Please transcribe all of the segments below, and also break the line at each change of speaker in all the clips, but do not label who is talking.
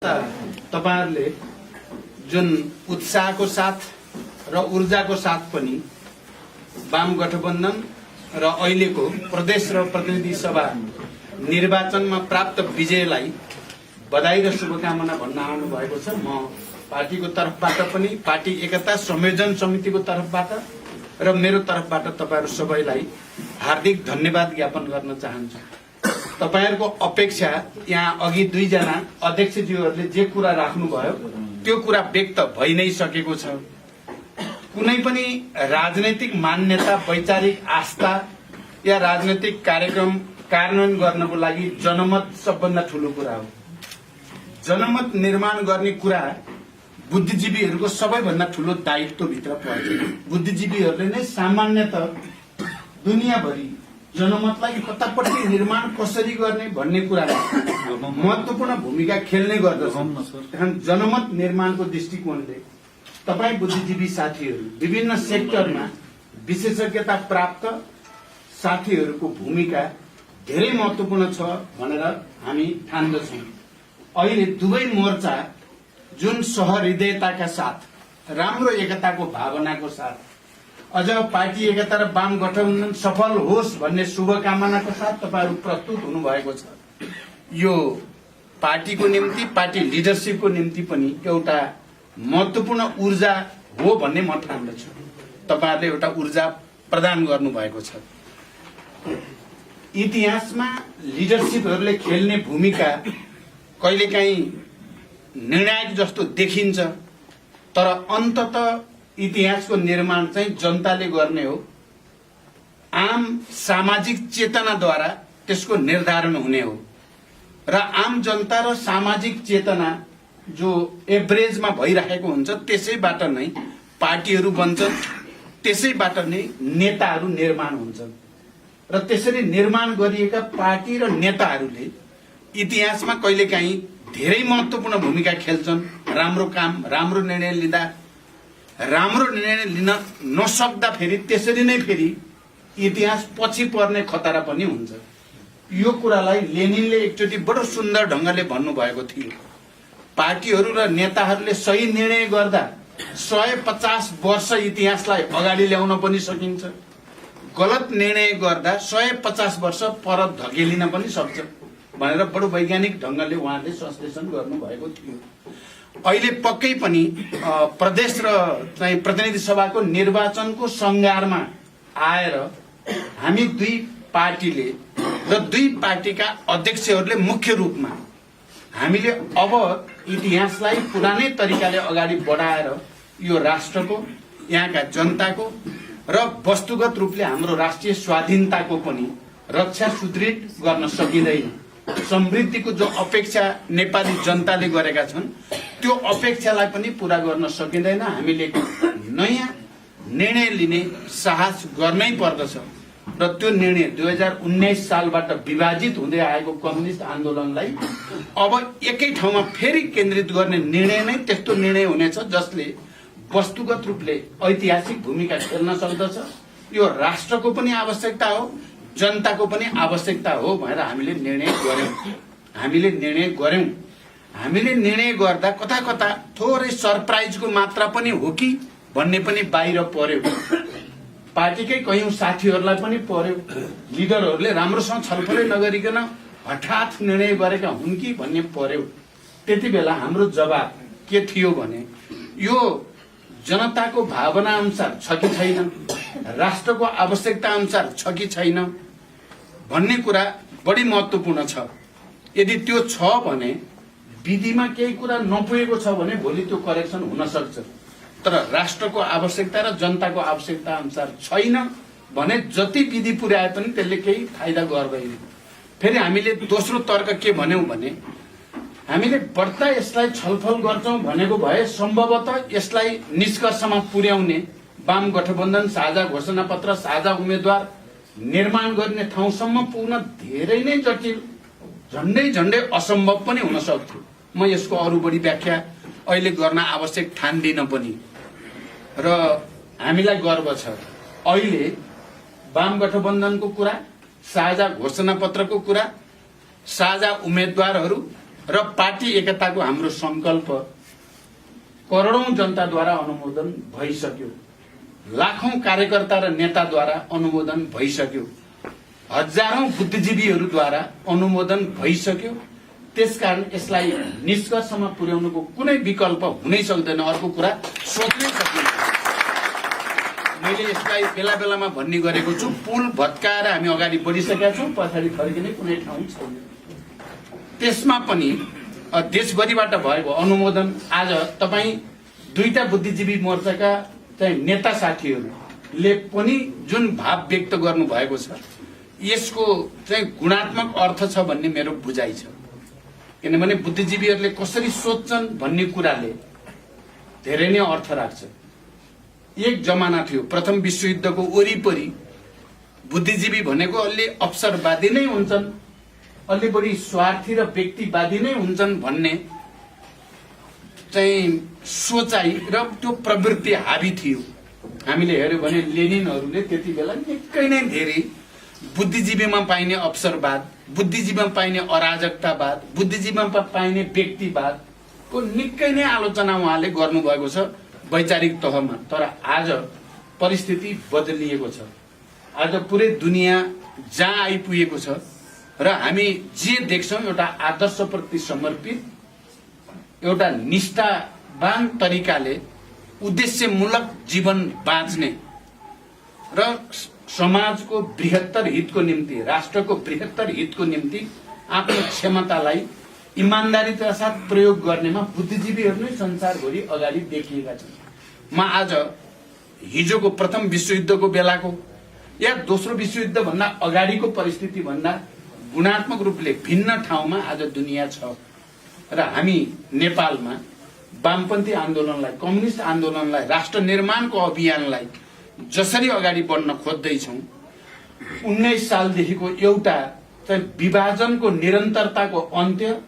तपाईहरुले जुन उत्साहको साथ र ऊर्जाको साथ पनि वाम गठबन्धन र अहिलेको प्रदेश र प्रतिनिधि सभा निर्वाचनमा प्राप्त विजयलाई बधाई र शुभकामना भन्न आउनु भएको छ। म पार्टीको तर्फबाट पनि, पार्टी एकता संयोजन समितिको तर्फबाट र मेरो तर्फबाट तपाईहरु सबैलाई हार्दिक धन्यवाद ज्ञापन गर्न चाहन्छु। तपाईहरुको अपेक्षा यहाँ अघि दुईजना अध्यक्षज्यूहरूले जे कुरा राख्नुभयो त्यो कुरा व्यक्त भइ नै सकेको छ। कुनै पनि राजनैतिक मान्यता, वैचारिक आस्था या राजनैतिक कार्यक्रम कार्यान्वयन गर्नको लागि जनमत सबभन्दा ठूलो कुरा हो। जनमत निर्माण गर्ने कुरा बुद्धिजीवीहरूको सबैभन्दा ठूलो दायित्व भित्र पर्छ। बुद्धिजीवीहरूले नै सामान्यतः दुनियाँभरि जनमतलाई कतापट्टि निर्माण कसरी गर्ने भन्ने कुरामा महत्वपूर्ण भूमिका खेल्ने गर्दछन्। जनमत निर्माणको दृष्टिकोणले तपाई बुद्धिजीवी साथीहरू, विभिन्न सेक्टरमा विशेषज्ञता प्राप्त साथीहरूको भूमिका धेरै महत्वपूर्ण छ भनेर हामी ठान्दछौँ। अहिले दुवै मोर्चा जुन सहृदयताका साथ, राम्रो एकताको भावनाको साथ, अझ पार्टी एकता र वाम गठबन्धन सफल होस् भन्ने शुभकामनाको साथ तपाईहरु प्रस्तुत हुनुभएको छ। यो पार्टीको निम्ति, पार्टी लिडरशिपको निम्ति पनि एउटा महत्वपूर्ण ऊर्जा हो भन्ने म ठान्दछु। तपाईहरुले एउटा ऊर्जा प्रदान गर्नुभएको छ। इतिहासमा लिडरशिपहरूले खेल्ने भूमिका कहिलेकाहीँ निर्णायक जस्तो देखिन्छ, तर अन्ततः इतिहासको निर्माण चाहिँ जनताले गर्ने हो। आम सामाजिक चेतनाद्वारा त्यसको निर्धारण हुने हो र आम जनता र सामाजिक चेतना जो एभरेजमा भइरहेको हुन्छ त्यसैबाट नै पार्टीहरू बन्छन्, त्यसैबाट नै नेताहरू निर्माण हुन्छन् र त्यसरी निर्माण गरिएका पार्टी र नेताहरूले इतिहासमा कहिलेकाहीँ धेरै महत्वपूर्ण भूमिका खेल्छन्। राम्रो काम, राम्रो निर्णय लिँदा, राम्रो निर्णय लिन नसक्दा फेरि त्यसरी नै फेरि इतिहास पछि पर्ने खतरा पनि हुन्छ। यो कुरालाई लेनिनले एकचोटि बडो सुन्दर ढंगले भन्नुभएको थियो। पार्टीहरू र नेताहरूले सही निर्णय गर्दा 150 वर्ष इतिहासलाई अगाडि ल्याउन पनि सकिन्छ, गलत निर्णय गर्दा 150 वर्ष पर धकेलिन पनि सक्छ भनेर बडो वैज्ञानिक ढंगले उहाँले संश्लेषण गर्नुभएको थियो। अहिले पक्कै पनि प्रदेश र चाहिँ प्रतिनिधि सभाको निर्वाचनको संगारमा आएर हामी दुई पार्टीले र दुई पार्टीका अध्यक्षहरूले मुख्य रूपमा हामीले अब इतिहासलाई पुरानै तरिकाले अगाडि बढाएर यो राष्ट्रको, यहाँका जनताको र वस्तुगत रूपले हाम्रो राष्ट्रिय स्वाधीनताको पनि रक्षा सुदृढ गर्न सकिँदैन। समृद्धिको जो अपेक्षा नेपाली जनताले गरेका छन् त्यो अपेक्षालाई पनि पूरा गर्न सकिँदैन। हामीले नयाँ निर्णय लिने साहस गर्नै पर्दछ र त्यो निर्णय 2019 सालबाट विभाजित हुँदै आएको कम्युनिस्ट आन्दोलनलाई अब एकै ठाउँमा फेरि केन्द्रित गर्ने निर्णय नै त्यस्तो निर्णय हुनेछ जसले वस्तुगत रूपले ऐतिहासिक भूमिका खेल्न सक्दछ। यो राष्ट्रको पनि आवश्यकता हो, जनताको पनि आवश्यकता हो भनेर हामीले निर्णय गर्यौं। हामीले निर्णय गर्दा कता कता थोरै सरप्राइजको मात्रा पनि हो कि भन्ने पनि बाहिर पर्यो। पार्टीकै कयौं साथीहरूलाई पनि पर्यो। लिडरहरूले राम्रोसँग छलफलै नगरिकन हठात निर्णय गरेका हुन् कि भन्ने पर्यो। त्यति बेला हाम्रो जवाब के थियो भने यो जनताको भावना अनुसार छ कि छैन, राष्ट्रको आवश्यकता अनुसार छ कि छैन भन्ने कुरा बढी महत्वपूर्ण छ। यदि त्यो छ भने विधिमा केही कुरा नपुगेको छ भने भोलि त्यो करेक्सन हुन सक्छ, तर राष्ट्रको आवश्यकता र जनताको आवश्यकता अनुसार छैन भने जति विधि पुर्याए पनि त्यसले केही फाइदा गर्दैन। फेरि हामीले दोस्रो तर्क के भन्यौं भने हामीले बढ्ता यसलाई छलफल गर्छौं भनेको भए सम्भवतः यसलाई निष्कर्षमा पुर्याउने वाम गठबन्धन साझा घोषणा पत्र, साझा उम्मेद्वार निर्माण गर्ने ठाउँसम्म पुग्न धेरै नै जटिल, झण्डै असम्भव पनि हुन सक्थ्यो। म यसको अरु बढी व्याख्या अहिले गर्न आवश्यक ठान्दिन पनि र हामीलाई गर्व छ अहिले वाम गठबन्धनको कुरा, साझा घोषणा पत्रको कुरा, साझा उम्मेद्वारहरू र पार्टी एकताको हाम्रो संकल्प करोडौं जनताद्वारा अनुमोदन भइसक्यो, लाखौं कार्यकर्ता र नेताद्वारा अनुमोदन भइसक्यो, हजारौं बुद्धिजीवीहरूद्वारा अनुमोदन भइसक्यो। त्यसकारण यसलाई निष्कर्षमा पुर्याउनुको कुनै विकल्प हुनै सक्दैन, अर्को कुरा सोच्नै सकिँदैन। मैले यसलाई बेला बेलामा भन्ने गरेको छु, पुल भत्काएर हामी अगाडि बढिसकेका छौं, पछाडि फर्किने कुनै ठाउँ छैन। त्यसमा पनि देशभरिबाट भएको अनुमोदन आज तपाईँ दुईटा बुद्धिजीवी मोर्चाका चाहिँ नेता साथीहरूले पनि जुन भाव व्यक्त गर्नु भएको छ, यसको चाहिँ गुणात्मक अर्थ छ भन्ने मेरो बुझाइ छ। किनभने बुद्धिजीवीहरूले कसरी सोच्छन् भन्ने कुराले धेरै नै अर्थ राख्छ। एक जमाना थियो प्रथम विश्वयुद्धको वरिपरि बुद्धिजीवी भनेको अलि अवसरवादी नै हुन्छन्, अलि बढी स्वार्थी र व्यक्तिवादी नै हुन्छन् भन्ने चाहिँ सोचाइ र त्यो प्रवृत्ति हावी थियो। हामीले हेर्यो भने लेनिनहरूले त्यति बेला निकै नै धेरै बुद्धिजीवीमा पाइने अवसरवाद, बुद्धिजीवीमा पाइने अराजकतावाद, बुद्धिजीवीमा पाइने व्यक्तिवादको निकै नै आलोचना उहाँले गर्नुभएको छ वैचारिक तहमा। तर आज परिस्थिति बदलिएको छ। आज पुरै दुनियाँ जहाँ आइपुगेको छ र हामी जे देख्छौं एउटा आदर्शप्रति समर्पित, एउटा निष्ठावान तरिकाले उद्देश्यमूलक जीवन बाँच्ने र समाजको बृहत्तर हितको निम्ति, राष्ट्रको बृहत्तर हितको निम्ति आफ्नो क्षमतालाई इमानदारीका साथ प्रयोग गर्नेमा बुद्धिजीवीहरू नै संसारभरि अगाडि देखिएका छन्। म आज हिजोको प्रथम विश्वयुद्धको बेलाको या दोस्रो विश्वयुद्ध भन्दा अगाडिको परिस्थिति भन्दा गुणात्मक रूपले भिन्न ठाउँमा आज दुनियाँ छ र हामी नेपालमा वामपन्थी आन्दोलनलाई, कम्युनिस्ट आन्दोलनलाई, राष्ट्र निर्माणको अभियानलाई जसरी अगाडि बढ्न खोज्दैछौं, 19 सालदेखिको एउटा चाहिँ विभाजनको निरन्तरताको अन्त्य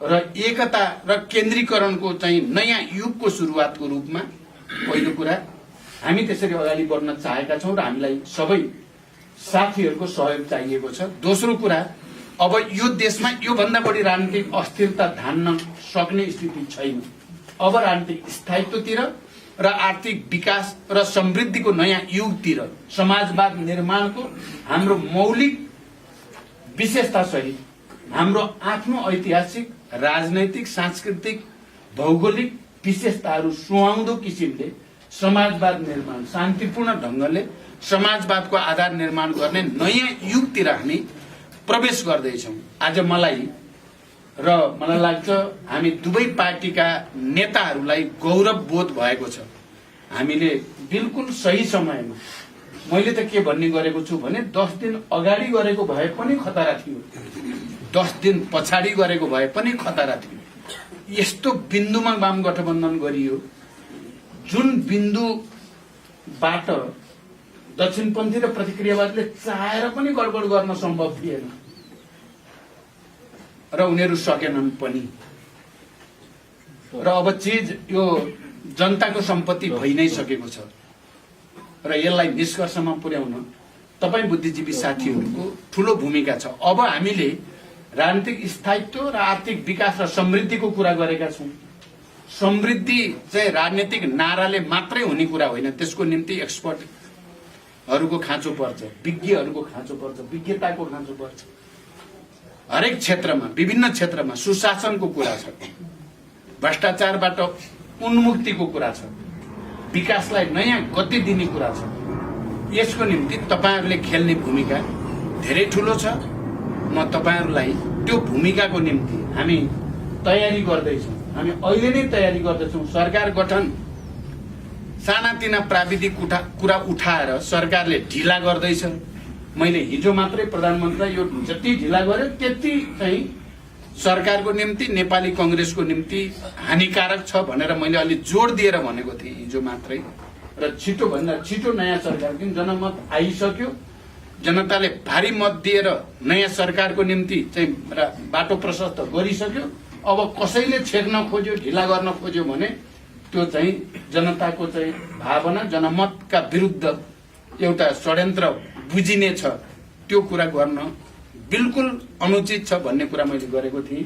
र एकता र केन्द्रीकरणको चाहिँ नयाँ युगको सुरुवातको रूपमा पहिलो कुरा हामी त्यसरी अगाडि बढ्न चाहेका छौं र हामीलाई सबै साथीहरूको सहयोग चाहिएको छ। दोस्रो कुरा, अब यो देशमा यो भन्दा बढी राजनीतिक अस्थिरता धान्न सक्ने स्थिति छैन। अब राजनीतिक स्थायित्वतिर र आर्थिक विकास र समृद्धिको नयाँ युगतिर, समाजवाद निर्माणको हाम्रो मौलिक विशेषता सहित हाम्रो आफ्नो ऐतिहासिक, राजनैतिक, सांस्कृतिक, भौगोलिक विशेषताहरू सुहाउँदो किसिमले समाजवाद निर्माण, शान्तिपूर्ण ढंगले समाजवादको आधार निर्माण गर्ने नयाँ युगतिर हामी प्रवेश गर्दैछौं। आज मलाई लाग्छ हामी दुवै पार्टीका नेताहरूलाई गौरव बोध भएको छ। हामीले बिल्कुल सही समयमा, मैले त के भन्ने गरेको छु भने 10 दिन अगाडि गरेको भए पनि खतरा थियो, 10 दिन पछाडि गरेको भए पनि खतरा थियो। यस्तो बिन्दुमा वाम गठबन्धन गरियो जुन बिन्दुबाट दक्षिणपन्थी र प्रतिक्रियावादले चाहेर पनि गडबड गर्न सम्भव थिएन र उनीहरू सकेनन् पनि। र अब चीज यो जनताको सम्पत्ति भइ नै सकेको छ र यसलाई निष्कर्षमा पुर्याउन तपाई बुद्धिजीवी साथीहरूको ठूलो भूमिका छ। अब हामीले राजनीतिक स्थायित्व र आर्थिक विकास र समृद्धिको कुरा गरेका छौं। समृद्धि चाहिँ राजनीतिक नाराले मात्रै हुने कुरा होइन, त्यसको निम्ति एक्सपर्टहरूको खाँचो पर्छ, विज्ञहरूको खाँचो पर्छ, विज्ञताको खाँचो पर्छ। हरेक क्षेत्रमा, विभिन्न क्षेत्रमा सुशासनको कुरा छ, भ्रष्टाचारबाट उन्मुक्तिको कुरा छ, विकासलाई नयाँ गति दिने कुरा छ। यसको निम्ति तपाईहरुले खेल्ने भूमिका धेरै ठूलो छ। म तपाईहरुलाई त्यो भूमिकाको निम्ति हामी तयारी गर्दैछौं। हामी अहिले नै तयारी गर्दैछौं। सरकार गठन सानातिना प्राविधिक कुरा उठाएर सरकारले ढिला गर्दैछ। मैले हिजो मात्रै प्रधानमन्त्रीलाई यो जति ढिला गर्यो त्यति चाहिँ सरकारको निम्ति, नेपाली कांग्रेसको निम्ति हानिकारक छ भनेर मैले अलि जोड दिएर भनेको थिएँ हिजो मात्रै। र छिटो भन्दा छिटो नयाँ सरकार दिन जनमत आइसक्यो, जनताले भारी मत दिएर नयाँ सरकारको निम्ति चाहिँ बाटो प्रशस्त गरिसक्यो। अब कसैले छेक्न खोज्यो, ढिला गर्न खोज्यो भने त्यो चाहिँ जनताको चाहिँ भावना, जनमतका विरुद्ध एउटा षड्यन्त्र बुझिनेछ। त्यो कुरा गर्न बिल्कुल अनुचित छ भन्ने कुरा मैले गरेको थिएँ।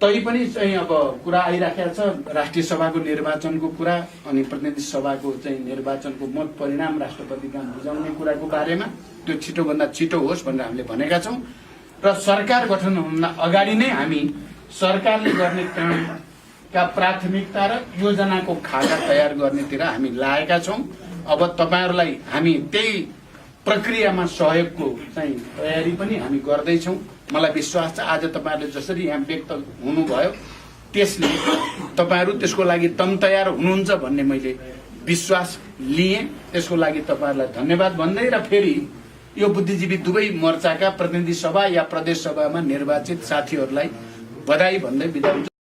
तैपनि चाहिँ अब कुरा आइराखेको छ राष्ट्रिय सभाको निर्वाचनको कुरा अनि प्रतिनिधि सभाको चाहिँ निर्वाचनको मत परिणाम राष्ट्रपति कहाँ बुझाउने कुराको बारेमा त्यो छिटोभन्दा छिटो होस् भनेर हामीले भनेका छौँ र सरकार गठन हुनुभन्दा अगाडि नै हामी सरकारले गर्ने कामका प्राथमिकता र योजनाको खाका तयार गर्नेतिर हामी लागेका छौँ। अब तपाईहरुलाई हामी त्यही प्रक्रियामा सहयोगको चाहिँ तयारी पनि हामी गर्दैछौँ। मलाई विश्वास छ आज तपाईहरुले जसरी यहाँ व्यक्त हुनुभयो त्यसले तपाईहरु त्यसको लागि तम तयार हुनुहुन्छ भन्ने मैले विश्वास लिएँ। त्यसको लागि तपाईहरुलाई धन्यवाद भन्दै र फेरि यो बुद्धिजीवी दुवै मोर्चाका प्रतिनिधि सभा या प्रदेश सभामा निर्वाचित साथीहरूलाई बधाई भन्दै बिदा हुन्छु।